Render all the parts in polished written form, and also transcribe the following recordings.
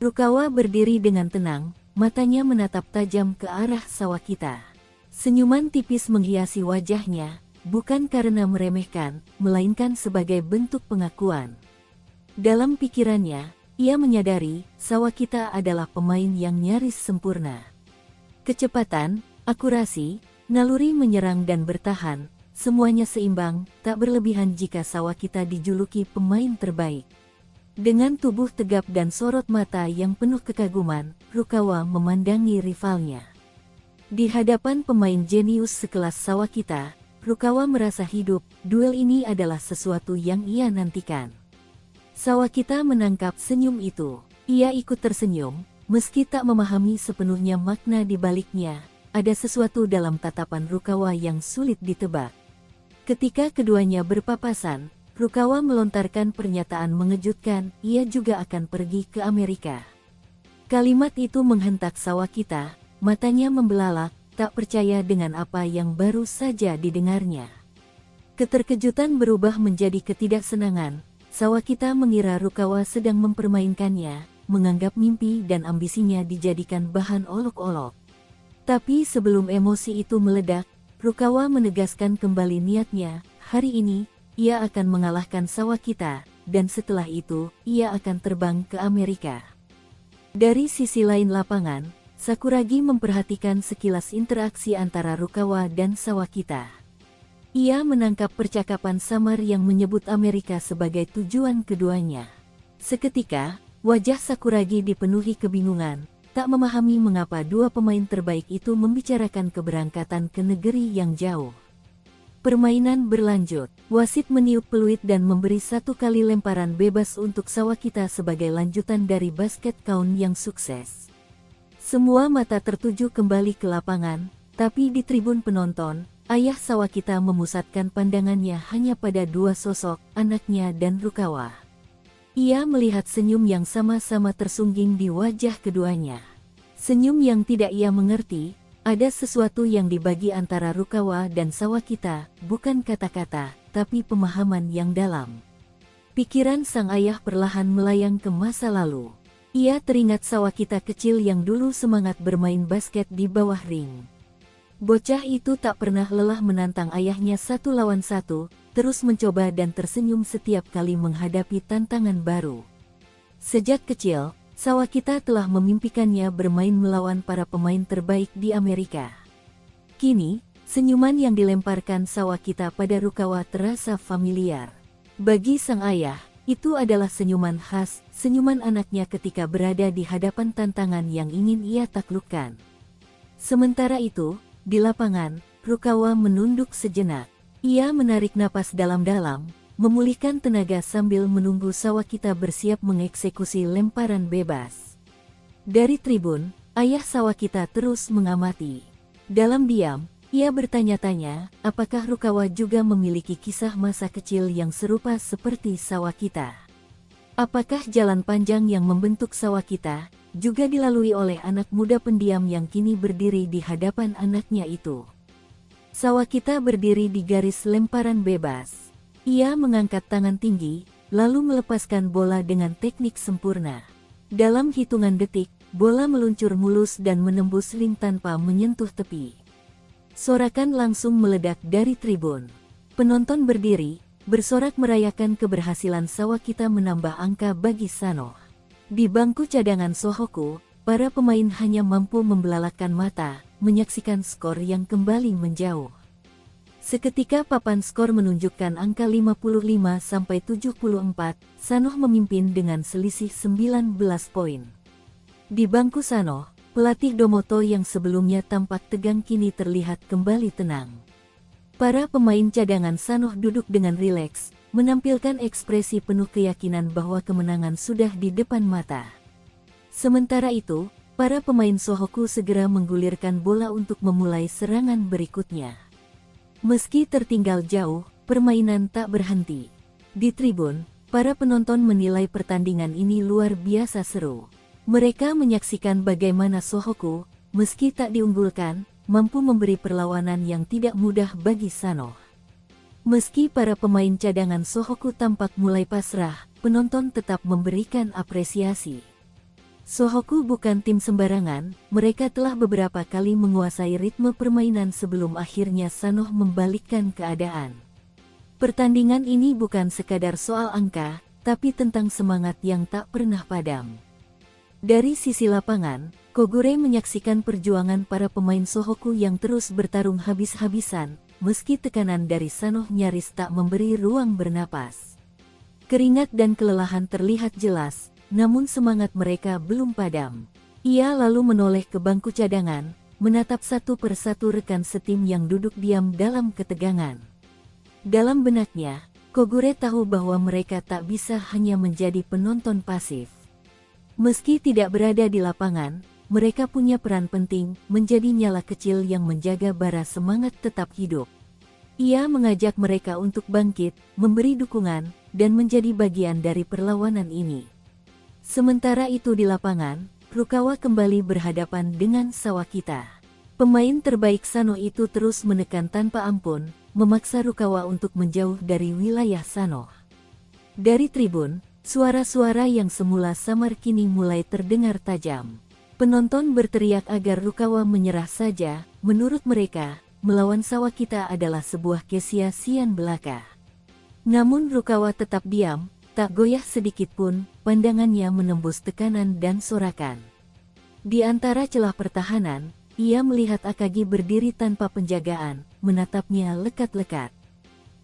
Rukawa berdiri dengan tenang, matanya menatap tajam ke arah Sawakita. Senyuman tipis menghiasi wajahnya, bukan karena meremehkan, melainkan sebagai bentuk pengakuan. Dalam pikirannya, ia menyadari Sawakita adalah pemain yang nyaris sempurna. Kecepatan, akurasi, naluri menyerang dan bertahan, semuanya seimbang, tak berlebihan jika Sawakita dijuluki pemain terbaik. Dengan tubuh tegap dan sorot mata yang penuh kekaguman, Rukawa memandangi rivalnya. Di hadapan pemain jenius sekelas Sawakita, Rukawa merasa hidup, duel ini adalah sesuatu yang ia nantikan. Sawakita menangkap senyum itu. Ia ikut tersenyum, meski tak memahami sepenuhnya makna di baliknya. Ada sesuatu dalam tatapan Rukawa yang sulit ditebak. Ketika keduanya berpapasan, Rukawa melontarkan pernyataan mengejutkan, ia juga akan pergi ke Amerika. Kalimat itu menghentak Sawakita, matanya membelalak, tak percaya dengan apa yang baru saja didengarnya. Keterkejutan berubah menjadi ketidaksenangan. Sawakita mengira Rukawa sedang mempermainkannya, menganggap mimpi dan ambisinya dijadikan bahan olok-olok. Tapi sebelum emosi itu meledak, Rukawa menegaskan kembali niatnya, hari ini, ia akan mengalahkan Sawakita, dan setelah itu, ia akan terbang ke Amerika. Dari sisi lain lapangan, Sakuragi memperhatikan sekilas interaksi antara Rukawa dan Sawakita. Ia menangkap percakapan samar yang menyebut Amerika sebagai tujuan keduanya. Seketika, wajah Sakuragi dipenuhi kebingungan, tak memahami mengapa dua pemain terbaik itu membicarakan keberangkatan ke negeri yang jauh. Permainan berlanjut. Wasit meniup peluit dan memberi satu kali lemparan bebas untuk Sawakita sebagai lanjutan dari basket count yang sukses. Semua mata tertuju kembali ke lapangan, tapi di tribun penonton, ayah Sawakita memusatkan pandangannya hanya pada dua sosok, anaknya dan Rukawa. Ia melihat senyum yang sama-sama tersungging di wajah keduanya. Senyum yang tidak ia mengerti. Ada sesuatu yang dibagi antara Rukawa dan Sawakita, bukan kata-kata, tapi pemahaman yang dalam. Pikiran sang ayah perlahan melayang ke masa lalu. Ia teringat Sawakita kecil yang dulu semangat bermain basket di bawah ring. Bocah itu tak pernah lelah menantang ayahnya 1 lawan 1, terus mencoba dan tersenyum setiap kali menghadapi tantangan baru. Sejak kecil, Sawakita telah memimpikannya bermain melawan para pemain terbaik di Amerika. Kini, senyuman yang dilemparkan Sawakita pada Rukawa terasa familiar. Bagi sang ayah, itu adalah senyuman khas, senyuman anaknya ketika berada di hadapan tantangan yang ingin ia taklukkan. Sementara itu, di lapangan, Rukawa menunduk sejenak. Ia menarik napas dalam-dalam, memulihkan tenaga sambil menunggu Sawakita bersiap mengeksekusi lemparan bebas. Dari tribun, ayah Sawakita terus mengamati. Dalam diam, ia bertanya-tanya, apakah Rukawa juga memiliki kisah masa kecil yang serupa seperti Sawakita? Apakah jalan panjang yang membentuk Sawakita juga dilalui oleh anak muda pendiam yang kini berdiri di hadapan anaknya itu? Sawakita berdiri di garis lemparan bebas. Ia mengangkat tangan tinggi, lalu melepaskan bola dengan teknik sempurna. Dalam hitungan detik, bola meluncur mulus dan menembus ring tanpa menyentuh tepi. Sorakan langsung meledak dari tribun. Penonton berdiri, bersorak merayakan keberhasilan Sawakita menambah angka bagi Sanoh. Di bangku cadangan Sohoku, para pemain hanya mampu membelalakkan mata, menyaksikan skor yang kembali menjauh. Seketika papan skor menunjukkan angka 55-74, Sanoh memimpin dengan selisih 19 poin. Di bangku Sanoh, pelatih Domoto yang sebelumnya tampak tegang kini terlihat kembali tenang. Para pemain cadangan Sanoh duduk dengan rileks, menampilkan ekspresi penuh keyakinan bahwa kemenangan sudah di depan mata. Sementara itu, para pemain Sohoku segera menggulirkan bola untuk memulai serangan berikutnya. Meski tertinggal jauh, permainan tak berhenti. Di tribun, para penonton menilai pertandingan ini luar biasa seru. Mereka menyaksikan bagaimana Sohoku, meski tak diunggulkan, mampu memberi perlawanan yang tidak mudah bagi Sanoh. Meski para pemain cadangan Sohoku tampak mulai pasrah, penonton tetap memberikan apresiasi. Sohoku bukan tim sembarangan, mereka telah beberapa kali menguasai ritme permainan sebelum akhirnya Sanoh membalikkan keadaan. Pertandingan ini bukan sekadar soal angka, tapi tentang semangat yang tak pernah padam. Dari sisi lapangan, Kogure menyaksikan perjuangan para pemain Sohoku yang terus bertarung habis-habisan, meski tekanan dari Sanoh nyaris tak memberi ruang bernapas. Keringat dan kelelahan terlihat jelas, namun semangat mereka belum padam. Ia lalu menoleh ke bangku cadangan, menatap satu persatu rekan setim yang duduk diam dalam ketegangan. Dalam benaknya, Kogure tahu bahwa mereka tak bisa hanya menjadi penonton pasif. Meski tidak berada di lapangan, mereka punya peran penting, menjadi nyala kecil yang menjaga bara semangat tetap hidup. Ia mengajak mereka untuk bangkit, memberi dukungan, dan menjadi bagian dari perlawanan ini. Sementara itu di lapangan, Rukawa kembali berhadapan dengan Sawakita. Pemain terbaik Sanoh itu terus menekan tanpa ampun, memaksa Rukawa untuk menjauh dari wilayah Sanoh. Dari tribun, suara-suara yang semula samar kini mulai terdengar tajam. Penonton berteriak agar Rukawa menyerah saja. Menurut mereka, melawan Sawakita adalah sebuah kesia-siaan belaka. Namun Rukawa tetap diam, tak goyah sedikit pun, pandangannya menembus tekanan dan sorakan. Di antara celah pertahanan, ia melihat Akagi berdiri tanpa penjagaan, menatapnya lekat-lekat.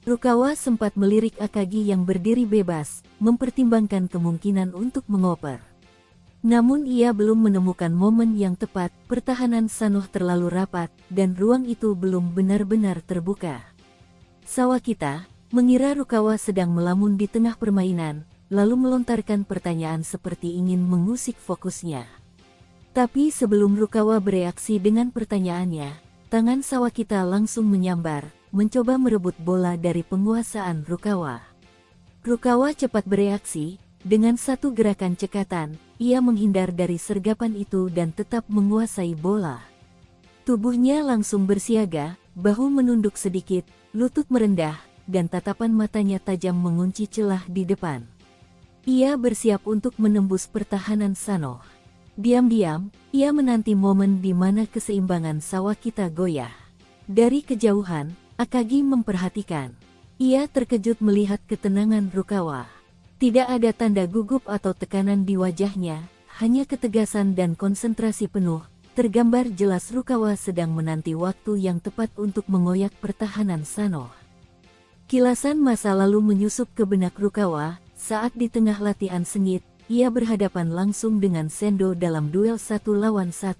Rukawa sempat melirik Akagi yang berdiri bebas, mempertimbangkan kemungkinan untuk mengoper. Namun ia belum menemukan momen yang tepat, pertahanan Sanoh terlalu rapat, dan ruang itu belum benar-benar terbuka. Sawakita mengira Rukawa sedang melamun di tengah permainan, lalu melontarkan pertanyaan seperti ingin mengusik fokusnya. Tapi sebelum Rukawa bereaksi dengan pertanyaannya, tangan Sawakita langsung menyambar, mencoba merebut bola dari penguasaan Rukawa. Rukawa cepat bereaksi, dengan satu gerakan cekatan, ia menghindar dari sergapan itu dan tetap menguasai bola. Tubuhnya langsung bersiaga, bahu menunduk sedikit, lutut merendah, dan tatapan matanya tajam mengunci celah di depan. Ia bersiap untuk menembus pertahanan Sanoh. Diam-diam, ia menanti momen di mana keseimbangan Sawakita goyah. Dari kejauhan, Akagi memperhatikan. Ia terkejut melihat ketenangan Rukawa. Tidak ada tanda gugup atau tekanan di wajahnya, hanya ketegasan dan konsentrasi penuh. Tergambar jelas Rukawa sedang menanti waktu yang tepat untuk mengoyak pertahanan Sanoh. Kilasan masa lalu menyusup ke benak Rukawa, saat di tengah latihan sengit, ia berhadapan langsung dengan Sendo dalam duel 1 lawan 1.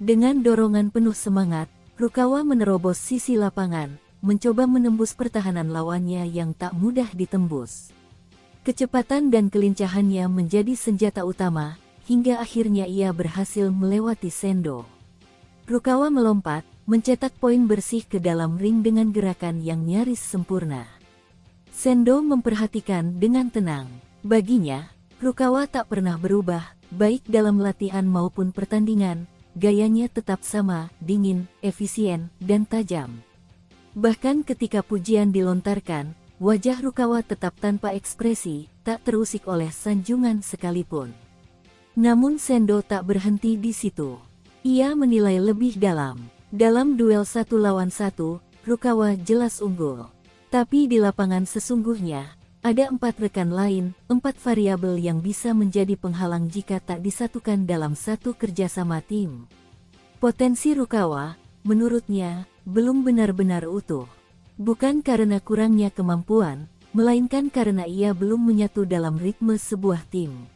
Dengan dorongan penuh semangat, Rukawa menerobos sisi lapangan, mencoba menembus pertahanan lawannya yang tak mudah ditembus. Kecepatan dan kelincahannya menjadi senjata utama, hingga akhirnya ia berhasil melewati Sendo. Rukawa melompat, mencetak poin bersih ke dalam ring dengan gerakan yang nyaris sempurna. Sendo memperhatikan dengan tenang. Baginya, Rukawa tak pernah berubah, baik dalam latihan maupun pertandingan, gayanya tetap sama, dingin, efisien, dan tajam. Bahkan ketika pujian dilontarkan, wajah Rukawa tetap tanpa ekspresi, tak terusik oleh sanjungan sekalipun. Namun Sendo tak berhenti di situ. Ia menilai lebih dalam. Dalam duel 1 lawan 1, Rukawa jelas unggul. Tapi di lapangan sesungguhnya, ada 4 rekan lain, 4 variabel yang bisa menjadi penghalang jika tak disatukan dalam satu kerjasama tim. Potensi Rukawa, menurutnya, belum benar-benar utuh. Bukan karena kurangnya kemampuan, melainkan karena ia belum menyatu dalam ritme sebuah tim.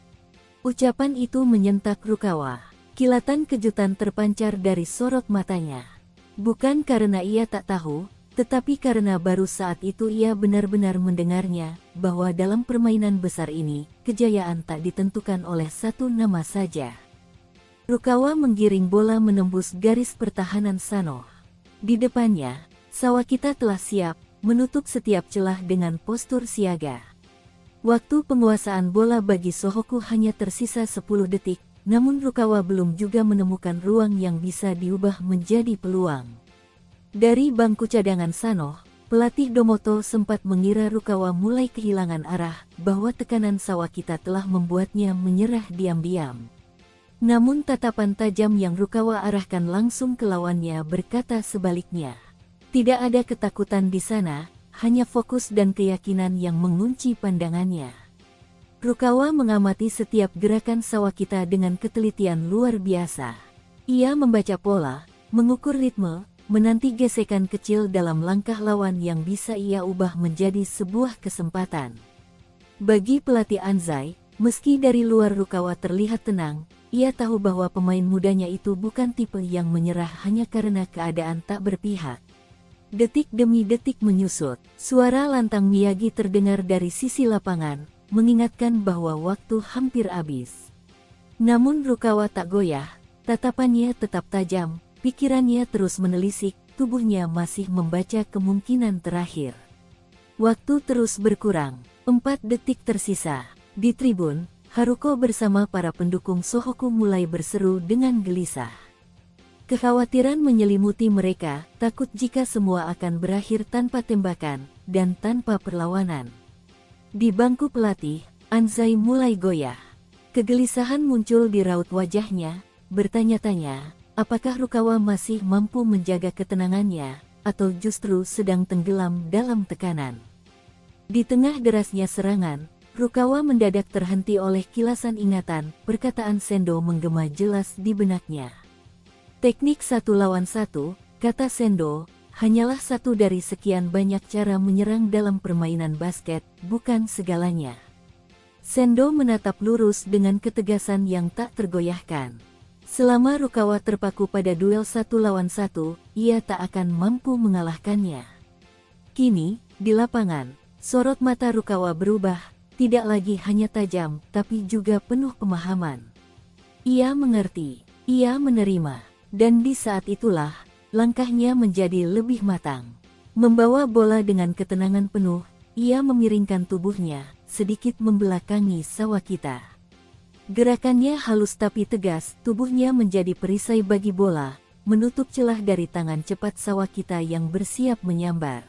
Ucapan itu menyentak Rukawa. Kilatan kejutan terpancar dari sorot matanya. Bukan karena ia tak tahu, tetapi karena baru saat itu ia benar-benar mendengarnya, bahwa dalam permainan besar ini, kejayaan tak ditentukan oleh satu nama saja. Rukawa menggiring bola menembus garis pertahanan Sanoh. Di depannya, Sawakita telah siap, menutup setiap celah dengan postur siaga. Waktu penguasaan bola bagi Sohoku hanya tersisa 10 detik, namun Rukawa belum juga menemukan ruang yang bisa diubah menjadi peluang. Dari bangku cadangan Sanoh, pelatih Domoto sempat mengira Rukawa mulai kehilangan arah, bahwa tekanan Sawakita telah membuatnya menyerah diam-diam. Namun tatapan tajam yang Rukawa arahkan langsung ke lawannya berkata sebaliknya. Tidak ada ketakutan di sana, hanya fokus dan keyakinan yang mengunci pandangannya. Rukawa mengamati setiap gerakan Sawakita dengan ketelitian luar biasa. Ia membaca pola, mengukur ritme, menanti gesekan kecil dalam langkah lawan yang bisa ia ubah menjadi sebuah kesempatan. Bagi pelatih Anzai, meski dari luar Rukawa terlihat tenang, ia tahu bahwa pemain mudanya itu bukan tipe yang menyerah hanya karena keadaan tak berpihak. Detik demi detik menyusut, suara lantang Miyagi terdengar dari sisi lapangan, mengingatkan bahwa waktu hampir habis. Namun Rukawa tak goyah, tatapannya tetap tajam, pikirannya terus menelisik, tubuhnya masih membaca kemungkinan terakhir. Waktu terus berkurang, 4 detik tersisa. Di tribun, Haruko bersama para pendukung Shohoku mulai berseru dengan gelisah. Kekhawatiran menyelimuti mereka, takut jika semua akan berakhir tanpa tembakan, dan tanpa perlawanan. Di bangku pelatih, Anzai mulai goyah. Kegelisahan muncul di raut wajahnya, bertanya-tanya, apakah Rukawa masih mampu menjaga ketenangannya, atau justru sedang tenggelam dalam tekanan. Di tengah derasnya serangan, Rukawa mendadak terhenti oleh kilasan ingatan, perkataan Sendo menggema jelas di benaknya. Teknik 1 lawan 1, kata Sendo, hanyalah satu dari sekian banyak cara menyerang dalam permainan basket, bukan segalanya. Sendo menatap lurus dengan ketegasan yang tak tergoyahkan. Selama Rukawa terpaku pada duel 1 lawan 1, ia tak akan mampu mengalahkannya. Kini, di lapangan, sorot mata Rukawa berubah, tidak lagi hanya tajam, tapi juga penuh pemahaman. Ia mengerti, ia menerima, dan di saat itulah, langkahnya menjadi lebih matang. Membawa bola dengan ketenangan penuh, ia memiringkan tubuhnya, sedikit membelakangi Sawakita. Gerakannya halus tapi tegas, tubuhnya menjadi perisai bagi bola, menutup celah dari tangan cepat Sawakita yang bersiap menyambar.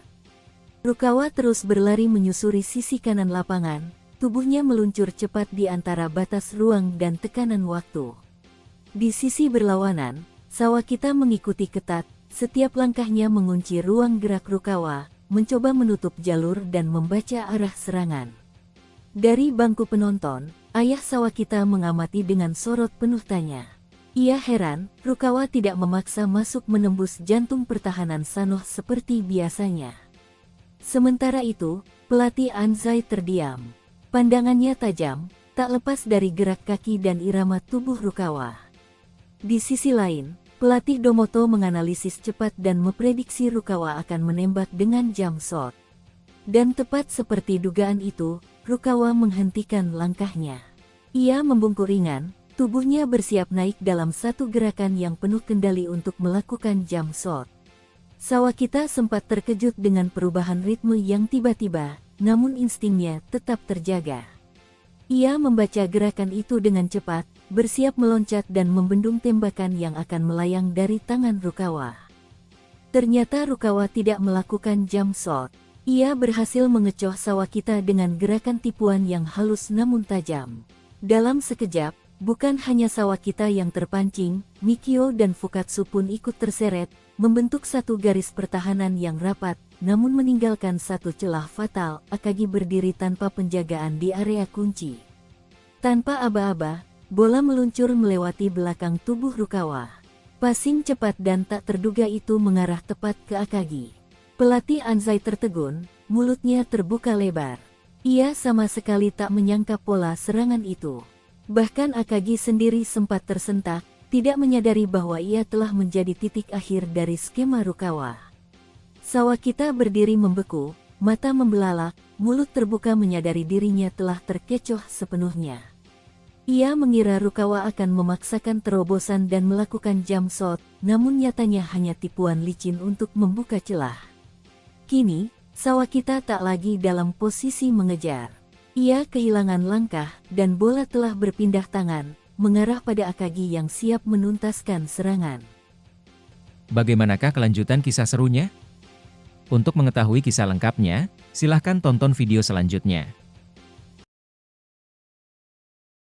Rukawa terus berlari menyusuri sisi kanan lapangan, tubuhnya meluncur cepat di antara batas ruang dan tekanan waktu. Di sisi berlawanan, Sawakita mengikuti ketat, setiap langkahnya mengunci ruang gerak Rukawa, mencoba menutup jalur dan membaca arah serangan. Dari bangku penonton, ayah Sawakita mengamati dengan sorot penuh tanya. Ia heran, Rukawa tidak memaksa masuk menembus jantung pertahanan Sanoh seperti biasanya. Sementara itu, pelatih Anzai terdiam. Pandangannya tajam, tak lepas dari gerak kaki dan irama tubuh Rukawa. Di sisi lain, pelatih Domoto menganalisis cepat dan memprediksi Rukawa akan menembak dengan jump shot. Dan tepat seperti dugaan itu, Rukawa menghentikan langkahnya. Ia membungkuk ringan, tubuhnya bersiap naik dalam satu gerakan yang penuh kendali untuk melakukan jump shot. Sawakita sempat terkejut dengan perubahan ritme yang tiba-tiba, namun instingnya tetap terjaga. Ia membaca gerakan itu dengan cepat, bersiap meloncat dan membendung tembakan yang akan melayang dari tangan Rukawa. Ternyata Rukawa tidak melakukan jump shot. Ia berhasil mengecoh Sawakita dengan gerakan tipuan yang halus namun tajam. Dalam sekejap, bukan hanya Sawakita yang terpancing, Mikio dan Fukatsu pun ikut terseret, membentuk satu garis pertahanan yang rapat, namun meninggalkan satu celah fatal. Akagi berdiri tanpa penjagaan di area kunci. Tanpa aba-aba, bola meluncur melewati belakang tubuh Rukawa. Passing cepat dan tak terduga itu mengarah tepat ke Akagi. Pelatih Anzai tertegun, mulutnya terbuka lebar. Ia sama sekali tak menyangka pola serangan itu. Bahkan Akagi sendiri sempat tersentak, tidak menyadari bahwa ia telah menjadi titik akhir dari skema Rukawa. Sawakita berdiri membeku, mata membelalak, mulut terbuka menyadari dirinya telah terkecoh sepenuhnya. Ia mengira Rukawa akan memaksakan terobosan dan melakukan jump shot, namun nyatanya hanya tipuan licin untuk membuka celah. Kini, Sawakita tak lagi dalam posisi mengejar. Ia kehilangan langkah, dan bola telah berpindah tangan, mengarah pada Akagi yang siap menuntaskan serangan. Bagaimanakah kelanjutan kisah serunya? Untuk mengetahui kisah lengkapnya, silahkan tonton video selanjutnya.